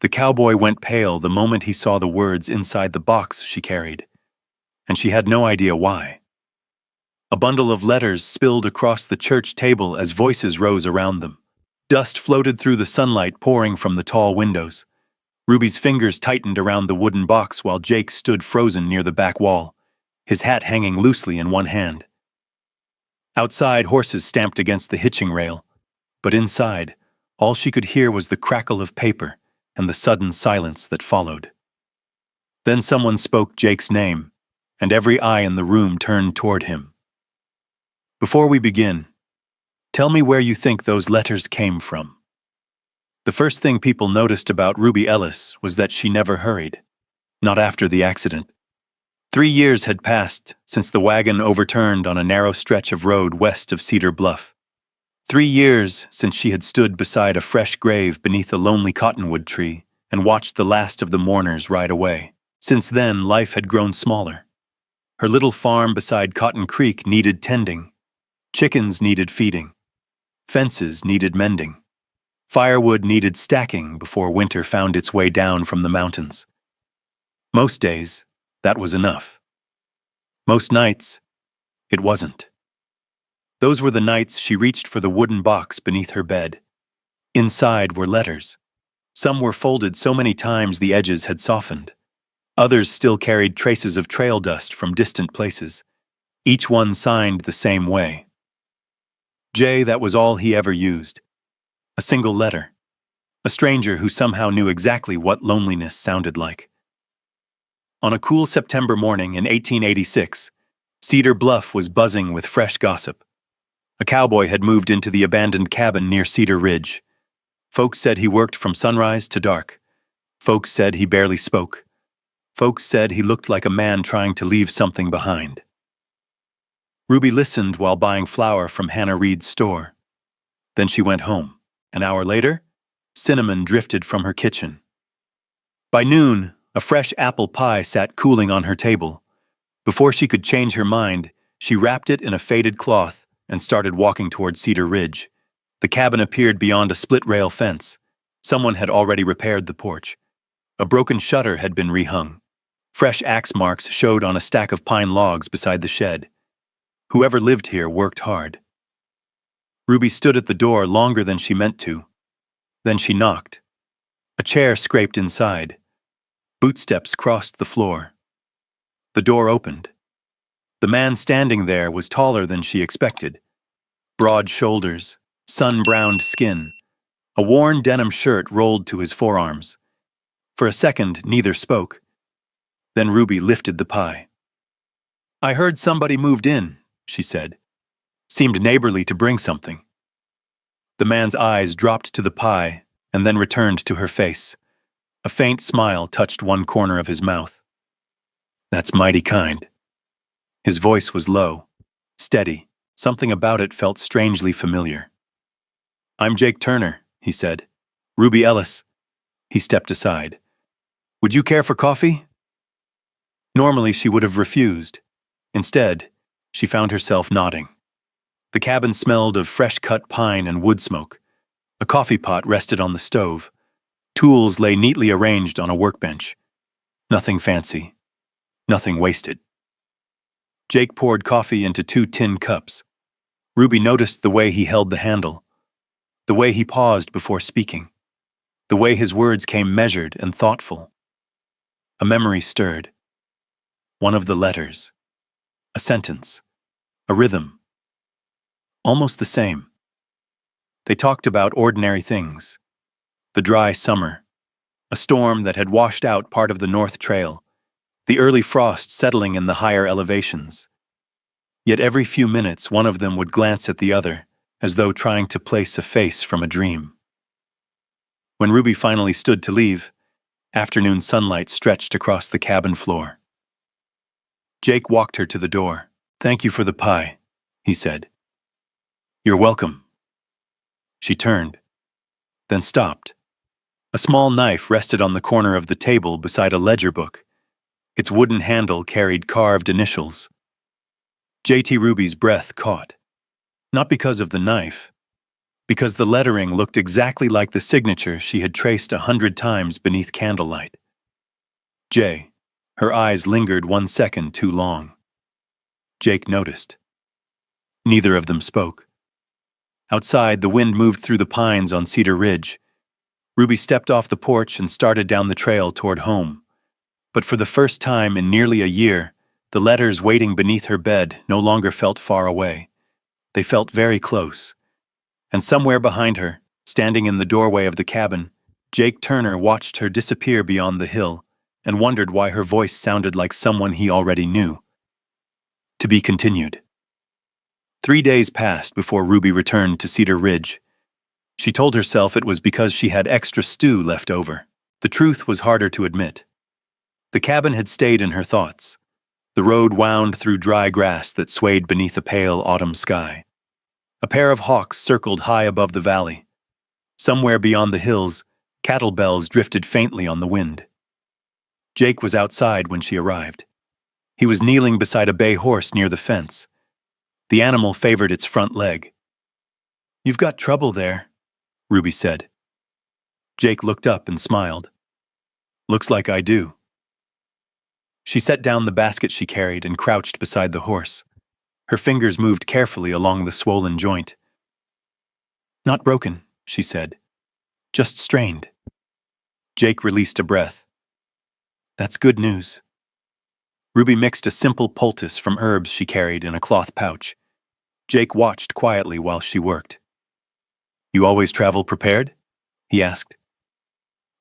The cowboy went pale the moment he saw the words inside the box she carried, and she had no idea why. A bundle of letters spilled across the church table as voices rose around them. Dust floated through the sunlight pouring from the tall windows. Ruby's fingers tightened around the wooden box while Jake stood frozen near the back wall, his hat hanging loosely in one hand. Outside, horses stamped against the hitching rail, but inside, all she could hear was the crackle of paper and the sudden silence that followed. Then someone spoke Jake's name, and every eye in the room turned toward him. "Before we begin, tell me where you think those letters came from." The first thing people noticed about Ruby Ellis was that she never hurried, not after the accident. 3 years had passed since the wagon overturned on a narrow stretch of road west of Cedar Bluff. 3 years since she had stood beside a fresh grave beneath a lonely cottonwood tree and watched the last of the mourners ride away. Since then, life had grown smaller. Her little farm beside Cotton Creek needed tending. Chickens needed feeding. Fences needed mending. Firewood needed stacking before winter found its way down from the mountains. Most days, that was enough. Most nights, it wasn't. Those were the nights she reached for the wooden box beneath her bed. Inside were letters. Some were folded so many times the edges had softened. Others still carried traces of trail dust from distant places, each one signed the same way. Jay, that was all he ever used. A single letter. A stranger who somehow knew exactly what loneliness sounded like. On a cool September morning in 1886, Cedar Bluff was buzzing with fresh gossip. A cowboy had moved into the abandoned cabin near Cedar Ridge. Folks said he worked from sunrise to dark. Folks said he barely spoke. Folks said he looked like a man trying to leave something behind. Ruby listened while buying flour from Hannah Reed's store. Then she went home. An hour later, cinnamon drifted from her kitchen. By noon, a fresh apple pie sat cooling on her table. Before she could change her mind, she wrapped it in a faded cloth and started walking toward Cedar Ridge. The cabin appeared beyond a split-rail fence. Someone had already repaired the porch. A broken shutter had been rehung. Fresh axe marks showed on a stack of pine logs beside the shed. Whoever lived here worked hard. Ruby stood at the door longer than she meant to. Then she knocked. A chair scraped inside. Bootsteps crossed the floor. The door opened. The man standing there was taller than she expected. Broad shoulders, sun-browned skin. A worn denim shirt rolled to his forearms. For a second, neither spoke. Then Ruby lifted the pie. "I heard somebody moved in," she said. Seemed neighborly to bring something. The man's eyes dropped to the pie and then returned to her face. A faint smile touched one corner of his mouth. "That's mighty kind." His voice was low, steady. Something about it felt strangely familiar. "I'm Jake Turner," he said. "Ruby Ellis." He stepped aside. "Would you care for coffee?" Normally she would have refused. Instead, she found herself nodding. The cabin smelled of fresh-cut pine and wood smoke. A coffee pot rested on the stove. Tools lay neatly arranged on a workbench. Nothing fancy. Nothing wasted. Jake poured coffee into 2 tin cups. Ruby noticed the way he held the handle, the way he paused before speaking, the way his words came measured and thoughtful. A memory stirred. One of the letters. A sentence. A rhythm. Almost the same. They talked about ordinary things. The dry summer. A storm that had washed out part of the North Trail. The early frost settling in the higher elevations. Yet every few minutes one of them would glance at the other, as though trying to place a face from a dream. When Ruby finally stood to leave, afternoon sunlight stretched across the cabin floor. Jake walked her to the door. "Thank you for the pie," he said. "You're welcome." She turned, then stopped. A small knife rested on the corner of the table beside a ledger book. Its wooden handle carried carved initials. J.T. Ruby's breath caught. Not because of the knife, because the lettering looked exactly like the signature she had traced 100 times beneath candlelight. J. Her eyes lingered 1 second too long. Jake noticed. Neither of them spoke. Outside, the wind moved through the pines on Cedar Ridge. Ruby stepped off the porch and started down the trail toward home. But for the first time in nearly a year, the letters waiting beneath her bed no longer felt far away. They felt very close. And somewhere behind her, standing in the doorway of the cabin, Jake Turner watched her disappear beyond the hill and wondered why her voice sounded like someone he already knew. To be continued. 3 days passed before Ruby returned to Cedar Ridge. She told herself it was because she had extra stew left over. The truth was harder to admit. The cabin had stayed in her thoughts. The road wound through dry grass that swayed beneath a pale autumn sky. A pair of hawks circled high above the valley. Somewhere beyond the hills, cattle bells drifted faintly on the wind. Jake was outside when she arrived. He was kneeling beside a bay horse near the fence. The animal favored its front leg. "You've got trouble there," Ruby said. Jake looked up and smiled. "Looks like I do." She set down the basket she carried and crouched beside the horse. Her fingers moved carefully along the swollen joint. "Not broken," she said. "Just strained." Jake released a breath. "That's good news." Ruby mixed a simple poultice from herbs she carried in a cloth pouch. Jake watched quietly while she worked. "You always travel prepared?" he asked.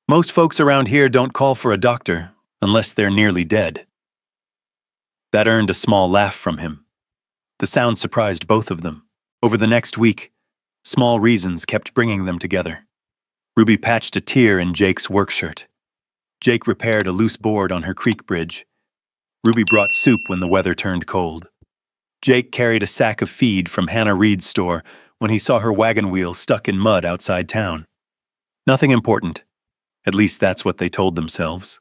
"Most folks around here don't call for a doctor unless they're nearly dead." That earned a small laugh from him. The sound surprised both of them. Over the next week, small reasons kept bringing them together. Ruby patched a tear in Jake's work shirt. Jake repaired a loose board on her creek bridge. Ruby brought soup when the weather turned cold. Jake carried a sack of feed from Hannah Reed's store when he saw her wagon wheel stuck in mud outside town. Nothing important. At least that's what they told themselves.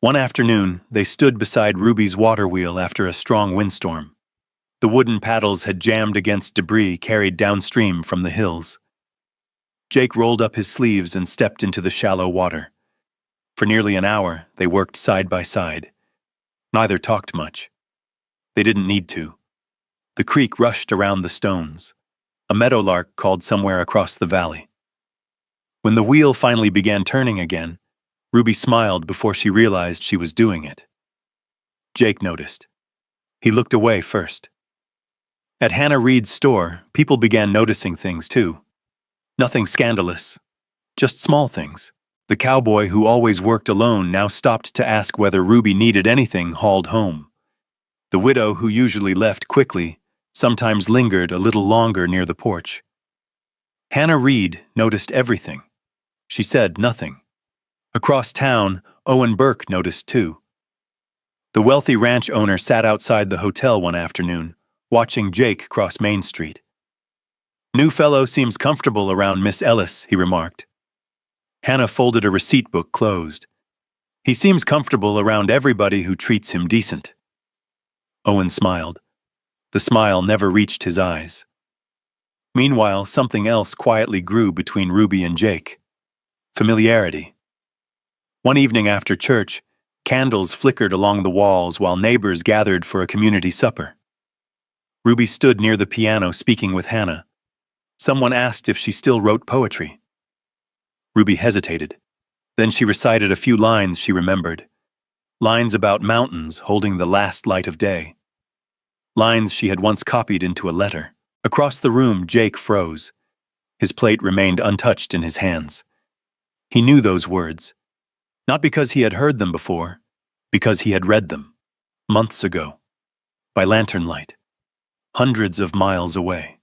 One afternoon, they stood beside Ruby's water wheel after a strong windstorm. The wooden paddles had jammed against debris carried downstream from the hills. Jake rolled up his sleeves and stepped into the shallow water. For nearly an hour, they worked side by side. Neither talked much. They didn't need to. The creek rushed around the stones. A meadowlark called somewhere across the valley. When the wheel finally began turning again, Ruby smiled before she realized she was doing it. Jake noticed. He looked away first. At Hannah Reed's store, people began noticing things too. Nothing scandalous, just small things. The cowboy who always worked alone now stopped to ask whether Ruby needed anything hauled home. The widow who usually left quickly sometimes lingered a little longer near the porch. Hannah Reed noticed everything. She said nothing. Across town, Owen Burke noticed too. The wealthy ranch owner sat outside the hotel one afternoon, watching Jake cross Main Street. "New fellow seems comfortable around Miss Ellis," he remarked. Hannah folded a receipt book closed. "He seems comfortable around everybody who treats him decent." Owen smiled. The smile never reached his eyes. Meanwhile, something else quietly grew between Ruby and Jake. Familiarity. One evening after church, candles flickered along the walls while neighbors gathered for a community supper. Ruby stood near the piano speaking with Hannah. Someone asked if she still wrote poetry. Ruby hesitated. Then she recited a few lines she remembered. Lines about mountains holding the last light of day. Lines she had once copied into a letter. Across the room, Jake froze. His plate remained untouched in his hands. He knew those words. Not because he had heard them before, because he had read them. Months ago. By lantern light. Hundreds of miles away.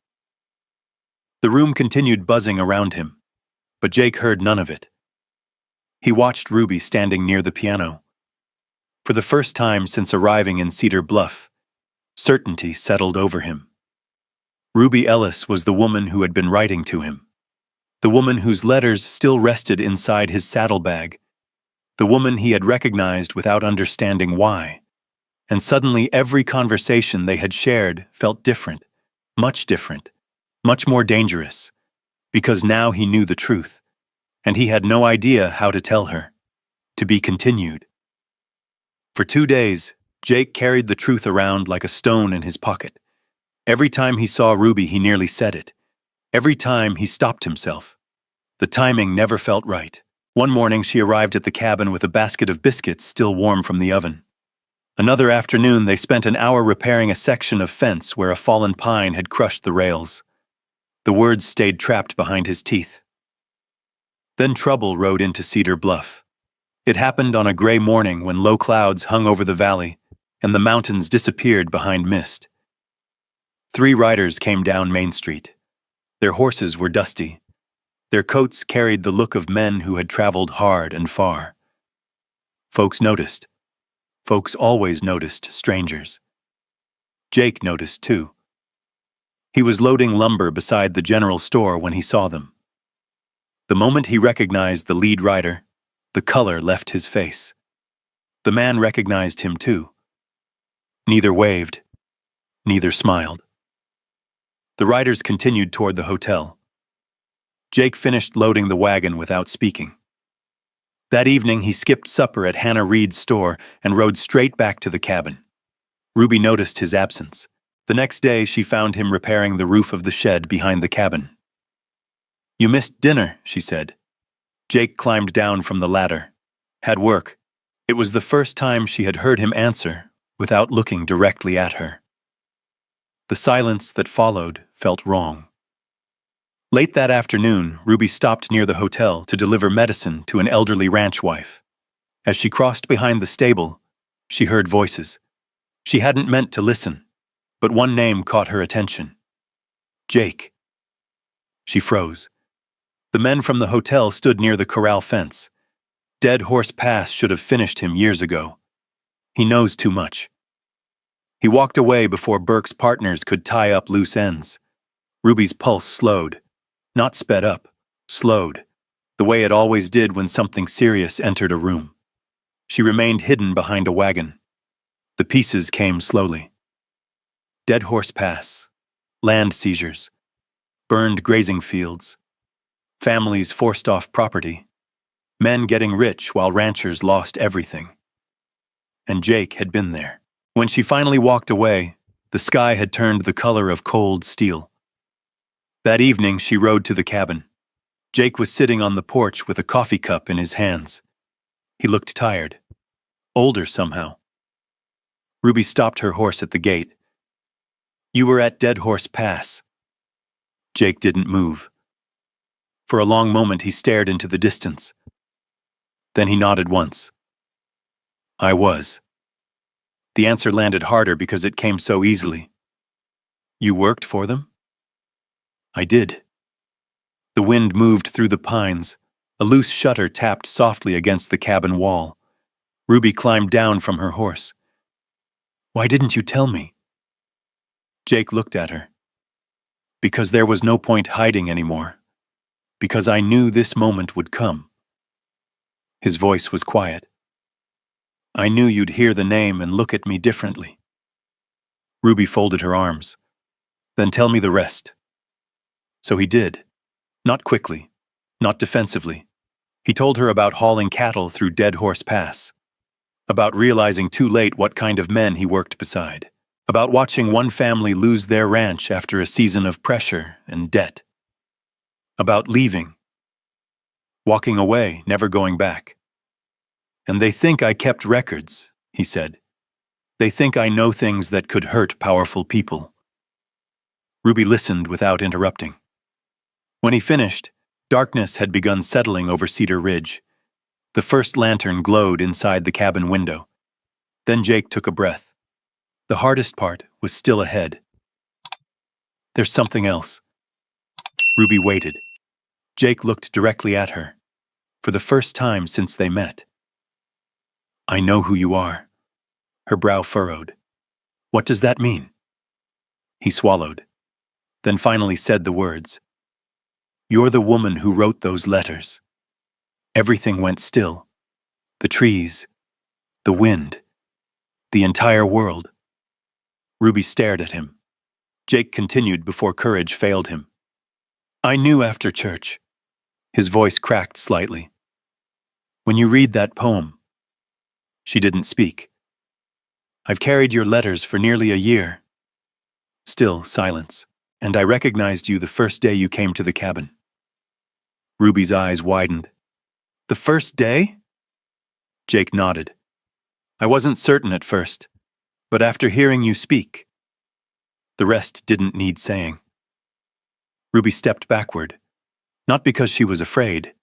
The room continued buzzing around him, but Jake heard none of it. He watched Ruby standing near the piano. For the first time since arriving in Cedar Bluff, certainty settled over him. Ruby Ellis was the woman who had been writing to him. The woman whose letters still rested inside his saddlebag. The woman he had recognized without understanding why. And suddenly every conversation they had shared felt different, much different, Much more dangerous, because now he knew the truth, and he had no idea how to tell her. To be continued. For 2 days, Jake carried the truth around like a stone in his pocket. Every time he saw Ruby, he nearly said it. Every time he stopped himself. The timing never felt right. One morning, she arrived at the cabin with a basket of biscuits still warm from the oven. Another afternoon, they spent an hour repairing a section of fence where a fallen pine had crushed the rails. The words stayed trapped behind his teeth. Then trouble rode into Cedar Bluff. It happened on a gray morning when low clouds hung over the valley and the mountains disappeared behind mist. 3 riders came down Main Street. Their horses were dusty. Their coats carried the look of men who had traveled hard and far. Folks noticed. Folks always noticed strangers. Jake noticed too. He was loading lumber beside the general store when he saw them. The moment he recognized the lead rider, the color left his face. The man recognized him too. Neither waved, neither smiled. The riders continued toward the hotel. Jake finished loading the wagon without speaking. That evening, he skipped supper at Hannah Reed's store and rode straight back to the cabin. Ruby noticed his absence. The next day, she found him repairing the roof of the shed behind the cabin. "You missed dinner," she said. Jake climbed down from the ladder. "Had work." It was the first time she had heard him answer without looking directly at her. The silence that followed felt wrong. Late that afternoon, Ruby stopped near the hotel to deliver medicine to an elderly ranch wife. As she crossed behind the stable, she heard voices. She hadn't meant to listen, but one name caught her attention. Jake. She froze. The men from the hotel stood near the corral fence. Dead Horse Pass should have finished him years ago. He knows too much. He walked away before Burke's partners could tie up loose ends. Ruby's pulse slowed. Not sped up, slowed, the way it always did when something serious entered a room. She remained hidden behind a wagon. The pieces came slowly. Dead Horse Pass, land seizures, burned grazing fields, families forced off property, men getting rich while ranchers lost everything. And Jake had been there. When she finally walked away, the sky had turned the color of cold steel. That evening, she rode to the cabin. Jake was sitting on the porch with a coffee cup in his hands. He looked tired, older somehow. Ruby stopped her horse at the gate. "You were at Dead Horse Pass." Jake didn't move. For a long moment, he stared into the distance. Then he nodded once. "I was." The answer landed harder because it came so easily. "You worked for them?" "I did." The wind moved through the pines. A loose shutter tapped softly against the cabin wall. Ruby climbed down from her horse. "Why didn't you tell me?" Jake looked at her. "Because there was no point hiding anymore. Because I knew this moment would come." His voice was quiet. "I knew you'd hear the name and look at me differently." Ruby folded her arms. "Then tell me the rest." So he did. Not quickly, not defensively. He told her about hauling cattle through Dead Horse Pass, about realizing too late what kind of men he worked beside, about watching one family lose their ranch after a season of pressure and debt, about leaving, walking away, never going back. "And they think I kept records," he said. "They think I know things that could hurt powerful people." Ruby listened without interrupting. When he finished, darkness had begun settling over Cedar Ridge. The first lantern glowed inside the cabin window. Then Jake took a breath. The hardest part was still ahead. "There's something else." Ruby waited. Jake looked directly at her, for the first time since they met. "I know who you are." Her brow furrowed. "What does that mean?" He swallowed, then finally said the words. "You're the woman who wrote those letters." Everything went still. The trees, the wind, the entire world. Ruby stared at him. Jake continued before courage failed him. I knew after church. His voice cracked slightly. When you read that poem. She didn't speak. I've carried your letters for nearly a year. Still silence, and I recognized you the first day you came to the cabin. Ruby's eyes widened. The first day? Jake nodded. I wasn't certain at first, but after hearing you speak, the rest didn't need saying. Ruby stepped backward, not because she was afraid,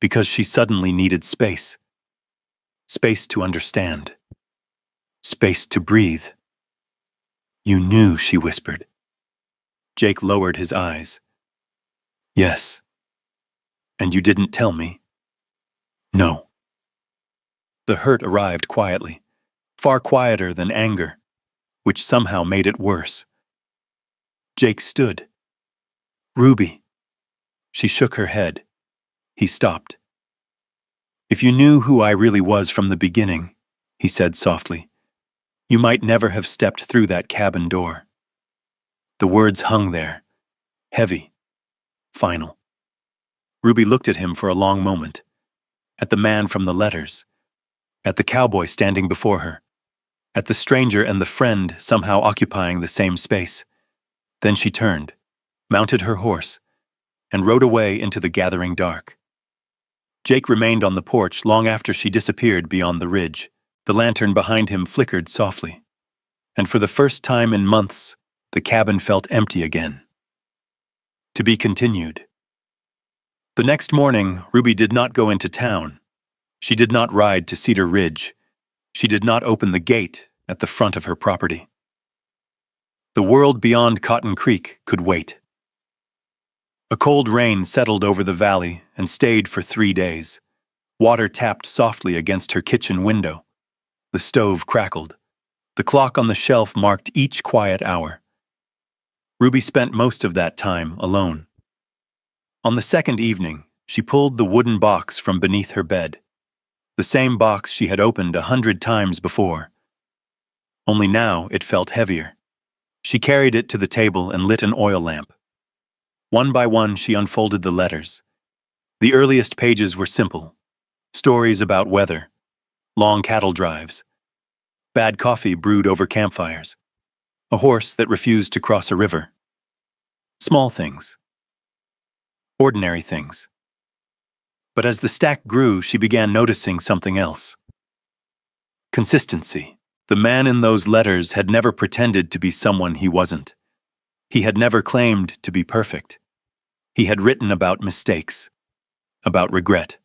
because she suddenly needed space. Space to understand. Space to breathe. You knew, she whispered. Jake lowered his eyes. Yes. And you didn't tell me? No. The hurt arrived quietly, far quieter than anger, which somehow made it worse. Jake stood. Ruby. She shook her head. He stopped. If you knew who I really was from the beginning, he said softly, you might never have stepped through that cabin door. The words hung there, heavy, final. Ruby looked at him for a long moment, at the man from the letters, at the cowboy standing before her, at the stranger and the friend somehow occupying the same space. Then she turned, mounted her horse, and rode away into the gathering dark. Jake remained on the porch long after she disappeared beyond the ridge. The lantern behind him flickered softly, and for the first time in months, the cabin felt empty again. To be continued. The next morning, Ruby did not go into town. She did not ride to Cedar Ridge. She did not open the gate at the front of her property. The world beyond Cotton Creek could wait. A cold rain settled over the valley and stayed for 3 days. Water tapped softly against her kitchen window. The stove crackled. The clock on the shelf marked each quiet hour. Ruby spent most of that time alone. On the second evening, she pulled the wooden box from beneath her bed, the same box she had opened 100 times before. Only now it felt heavier. She carried it to the table and lit an oil lamp. One by one, she unfolded the letters. The earliest pages were simple. Stories about weather, long cattle drives, bad coffee brewed over campfires, a horse that refused to cross a river. Small things. Ordinary things. But as the stack grew, she began noticing something else. Consistency. The man in those letters had never pretended to be someone he wasn't. He had never claimed to be perfect. He had written about mistakes, about regret,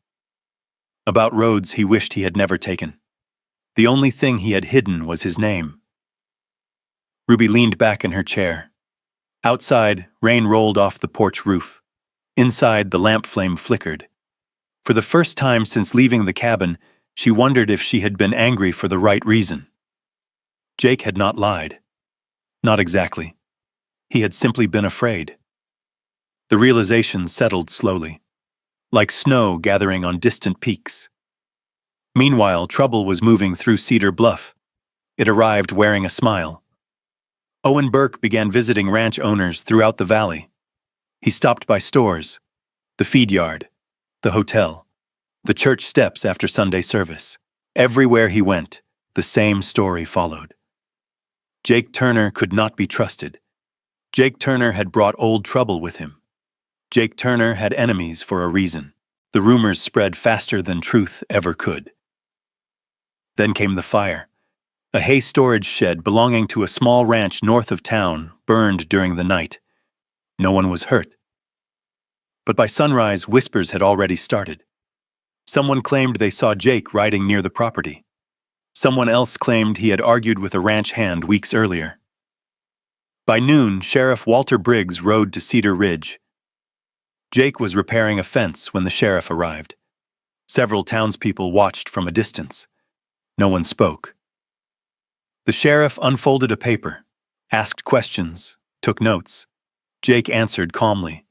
about roads he wished he had never taken. The only thing he had hidden was his name. Ruby leaned back in her chair. Outside, rain rolled off the porch roof. Inside, the lamp flame flickered. For the first time since leaving the cabin, she wondered if she had been angry for the right reason. Jake had not lied. Not exactly. He had simply been afraid. The realization settled slowly, like snow gathering on distant peaks. Meanwhile, trouble was moving through Cedar Bluff. It arrived wearing a smile. Owen Burke began visiting ranch owners throughout the valley. He stopped by stores, the feed yard, the hotel, the church steps after Sunday service. Everywhere he went, the same story followed. Jake Turner could not be trusted. Jake Turner had brought old trouble with him. Jake Turner had enemies for a reason. The rumors spread faster than truth ever could. Then came the fire. A hay storage shed belonging to a small ranch north of town burned during the night. No one was hurt. But by sunrise, whispers had already started. Someone claimed they saw Jake riding near the property. Someone else claimed he had argued with a ranch hand weeks earlier. By noon, Sheriff Walter Briggs rode to Cedar Ridge. Jake was repairing a fence when the sheriff arrived. Several townspeople watched from a distance. No one spoke. The sheriff unfolded a paper, asked questions, took notes. Jake answered calmly.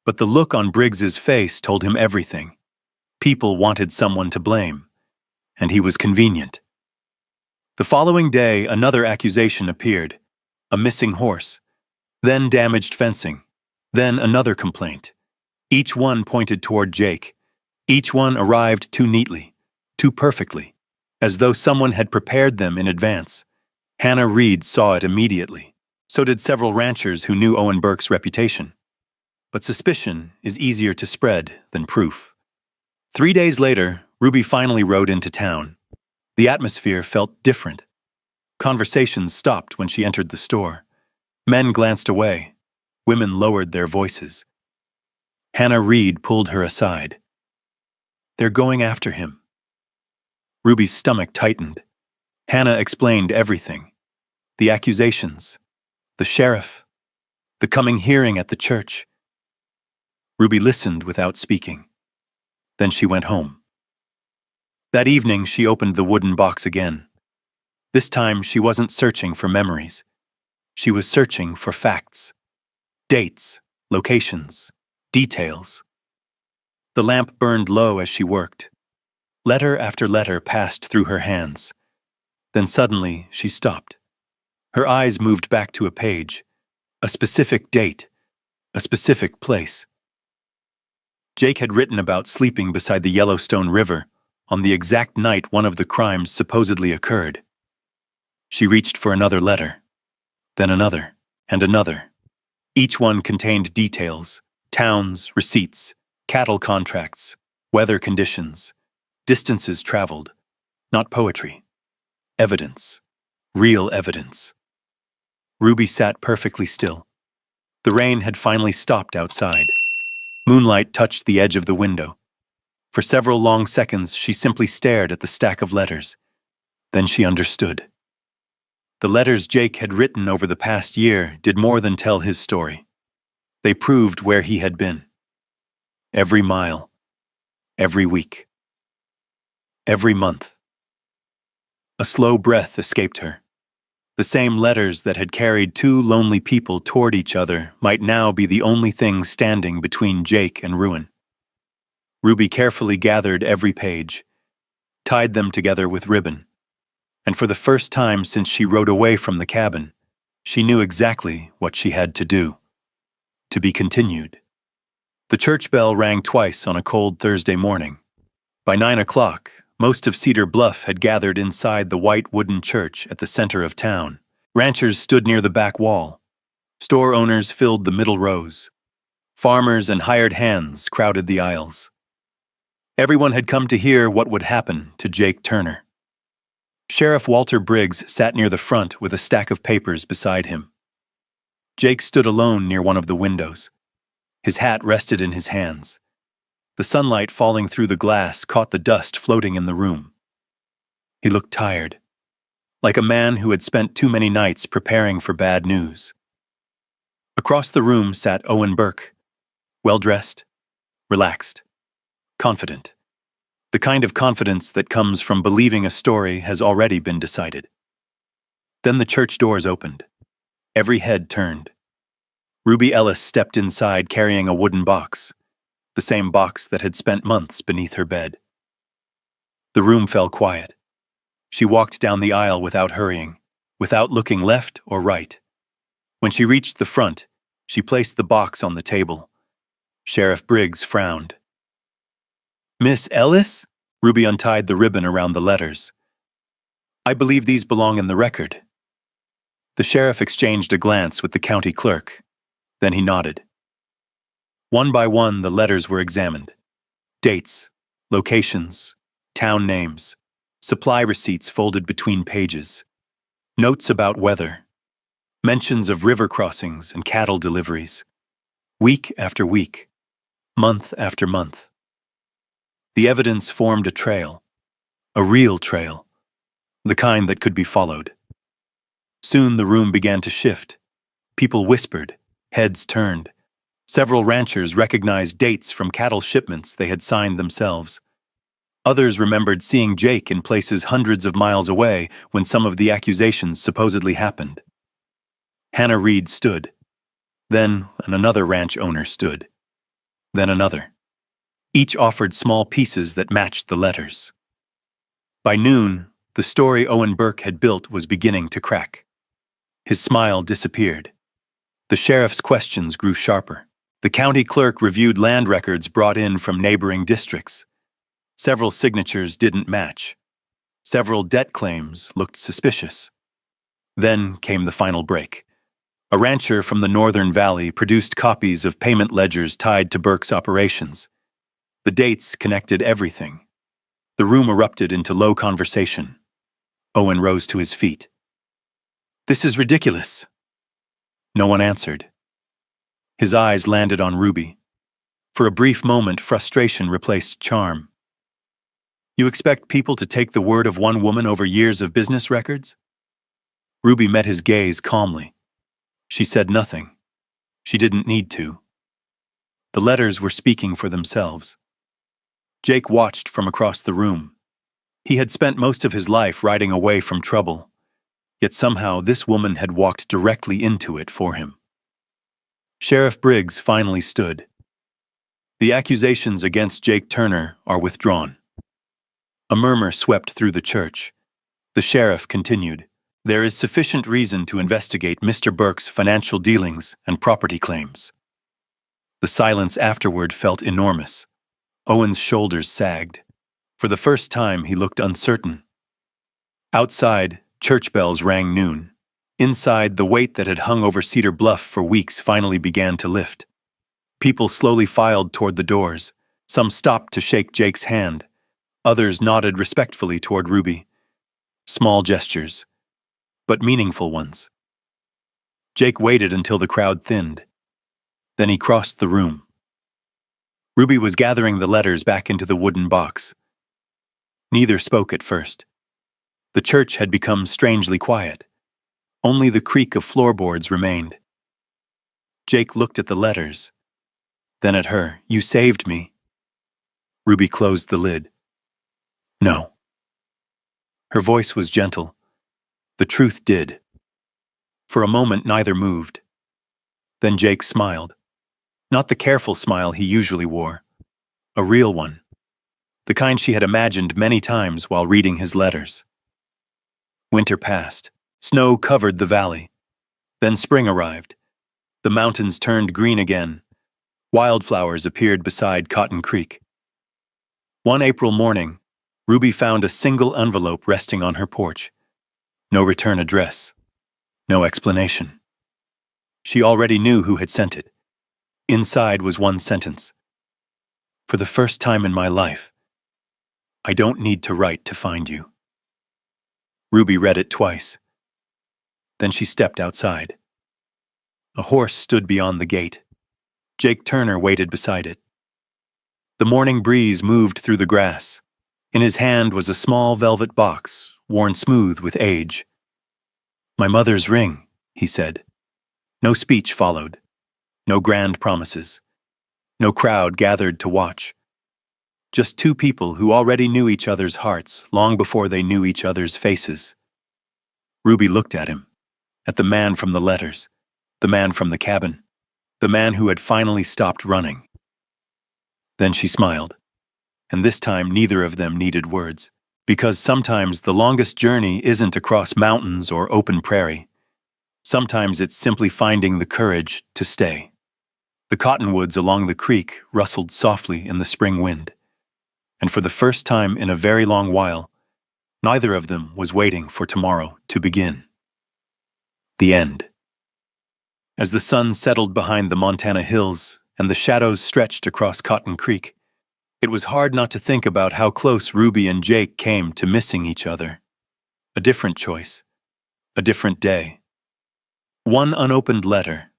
But the look on Briggs's face told him everything. People wanted someone to blame, and he was convenient. The following day, another accusation appeared. A missing horse, then damaged fencing, Then another complaint. Each one pointed toward Jake. Each one arrived too neatly, too perfectly, as though someone had prepared them in advance. Hannah Reed saw it immediately. So did several ranchers who knew Owen Burke's reputation. But suspicion is easier to spread than proof. 3 days later, Ruby finally rode into town. The atmosphere felt different. Conversations stopped when she entered the store. Men glanced away. Women lowered their voices. Hannah Reed pulled her aside. "They're going after him." Ruby's stomach tightened. Hannah explained everything. The accusations, the sheriff, the coming hearing at the church. Ruby listened without speaking. Then she went home. That evening, she opened the wooden box again. This time, she wasn't searching for memories. She was searching for facts. Dates, locations, details. The lamp burned low as she worked. Letter after letter passed through her hands. Then suddenly, she stopped. Her eyes moved back to a page, a specific date, a specific place. Jake had written about sleeping beside the Yellowstone River on the exact night one of the crimes supposedly occurred. She reached for another letter, then another, and another. Each one contained details, towns, receipts, cattle contracts, weather conditions, distances traveled, not poetry. Evidence, real evidence. Ruby sat perfectly still. The rain had finally stopped outside. Moonlight touched the edge of the window. For several long seconds, she simply stared at the stack of letters. Then she understood. The letters Jake had written over the past year did more than tell his story. They proved where he had been. Every mile, every week, every month. A slow breath escaped her. The same letters that had carried two lonely people toward each other might now be the only thing standing between Jake and ruin. Ruby carefully gathered every page, tied them together with ribbon, and for the first time since she rode away from the cabin, she knew exactly what she had to do. To be continued. The church bell rang twice on a cold Thursday morning. By 9 o'clock, most of Cedar Bluff had gathered inside the white wooden church at the center of town. Ranchers stood near the back wall. Store owners filled the middle rows. Farmers and hired hands crowded the aisles. Everyone had come to hear what would happen to Jake Turner. Sheriff Walter Briggs sat near the front with a stack of papers beside him. Jake stood alone near one of the windows. His hat rested in his hands. The sunlight falling through the glass caught the dust floating in the room. He looked tired, like a man who had spent too many nights preparing for bad news. Across the room sat Owen Burke, well-dressed, relaxed, confident. The kind of confidence that comes from believing a story has already been decided. Then the church doors opened. Every head turned. Ruby Ellis stepped inside carrying a wooden box, the same box that had spent months beneath her bed. The room fell quiet. She walked down the aisle without hurrying, without looking left or right. When she reached the front, she placed the box on the table. Sheriff Briggs frowned. "Miss Ellis?" Ruby untied the ribbon around the letters. "I believe these belong in the record." The sheriff exchanged a glance with the county clerk. Then he nodded. One by one, the letters were examined. Dates, locations, town names, supply receipts folded between pages, notes about weather, mentions of river crossings and cattle deliveries, week after week, month after month. The evidence formed a trail, a real trail, the kind that could be followed. Soon the room began to shift. People whispered, heads turned. Several ranchers recognized dates from cattle shipments they had signed themselves. Others remembered seeing Jake in places hundreds of miles away when some of the accusations supposedly happened. Hannah Reed stood. Then another ranch owner stood. Then another. Each offered small pieces that matched the letters. By noon, the story Owen Burke had built was beginning to crack. His smile disappeared. The sheriff's questions grew sharper. The county clerk reviewed land records brought in from neighboring districts. Several signatures didn't match. Several debt claims looked suspicious. Then came the final break. A rancher from the Northern Valley produced copies of payment ledgers tied to Burke's operations. The dates connected everything. The room erupted into low conversation. Owen rose to his feet. "This is ridiculous." No one answered. His eyes landed on Ruby. For a brief moment, frustration replaced charm. "You expect people to take the word of one woman over years of business records?" Ruby met his gaze calmly. She said nothing. She didn't need to. The letters were speaking for themselves. Jake watched from across the room. He had spent most of his life riding away from trouble, yet somehow this woman had walked directly into it for him. Sheriff Briggs finally stood. "The accusations against Jake Turner are withdrawn." A murmur swept through the church. The sheriff continued, "There is sufficient reason to investigate Mr. Burke's financial dealings and property claims." The silence afterward felt enormous. Owen's shoulders sagged. For the first time, he looked uncertain. Outside, church bells rang noon. Inside, the weight that had hung over Cedar Bluff for weeks finally began to lift. People slowly filed toward the doors. Some stopped to shake Jake's hand. Others nodded respectfully toward Ruby. Small gestures, but meaningful ones. Jake waited until the crowd thinned. Then he crossed the room. Ruby was gathering the letters back into the wooden box. Neither spoke at first. The church had become strangely quiet. Only the creak of floorboards remained. Jake looked at the letters, then at her. "You saved me." Ruby closed the lid. "No." Her voice was gentle. The truth did. For a moment, neither moved. Then Jake smiled. Not the careful smile he usually wore. A real one. The kind she had imagined many times while reading his letters. Winter passed. Snow covered the valley. Then spring arrived. The mountains turned green again. Wildflowers appeared beside Cotton Creek. One April morning, Ruby found a single envelope resting on her porch. No return address. No explanation. She already knew who had sent it. Inside was one sentence. "For the first time in my life, I don't need to write to find you." Ruby read it twice. Then she stepped outside. A horse stood beyond the gate. Jake Turner waited beside it. The morning breeze moved through the grass. In his hand was a small velvet box, worn smooth with age. "My mother's ring," he said. No speech followed. No grand promises. No crowd gathered to watch. Just two people who already knew each other's hearts long before they knew each other's faces. Ruby looked at him, at the man from the letters, the man from the cabin, the man who had finally stopped running. Then she smiled, and this time neither of them needed words, because sometimes the longest journey isn't across mountains or open prairie. Sometimes it's simply finding the courage to stay. The cottonwoods along the creek rustled softly in the spring wind, and for the first time in a very long while, neither of them was waiting for tomorrow to begin. The end. As the sun settled behind the Montana hills and the shadows stretched across Cotton Creek, it was hard not to think about how close Ruby and Jake came to missing each other. A different choice, a different day. One unopened letter,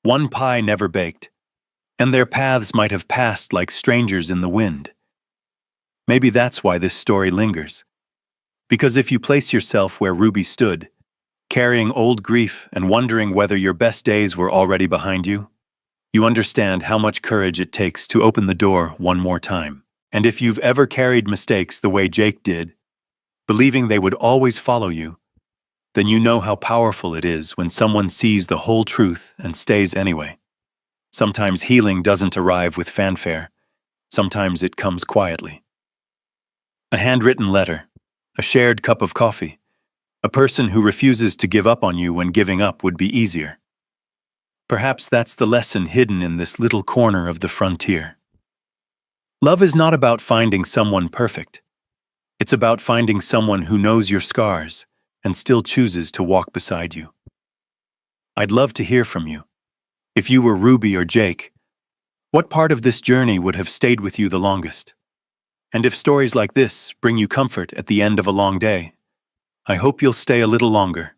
one pie never baked, and their paths might have passed like strangers in the wind. Maybe that's why this story lingers. Because if you place yourself where Ruby stood, carrying old grief and wondering whether your best days were already behind you, you understand how much courage it takes to open the door one more time. And if you've ever carried mistakes the way Jake did, believing they would always follow you, then you know how powerful it is when someone sees the whole truth and stays anyway. Sometimes healing doesn't arrive with fanfare. Sometimes it comes quietly. A handwritten letter, a shared cup of coffee, a person who refuses to give up on you when giving up would be easier. Perhaps that's the lesson hidden in this little corner of the frontier. Love is not about finding someone perfect. It's about finding someone who knows your scars and still chooses to walk beside you. I'd love to hear from you. If you were Ruby or Jake, what part of this journey would have stayed with you the longest? And if stories like this bring you comfort at the end of a long day, I hope you'll stay a little longer.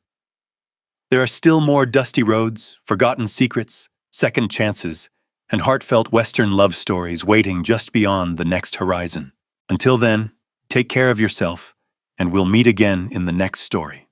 There are still more dusty roads, forgotten secrets, second chances, and heartfelt Western love stories waiting just beyond the next horizon. Until then, take care of yourself, and we'll meet again in the next story.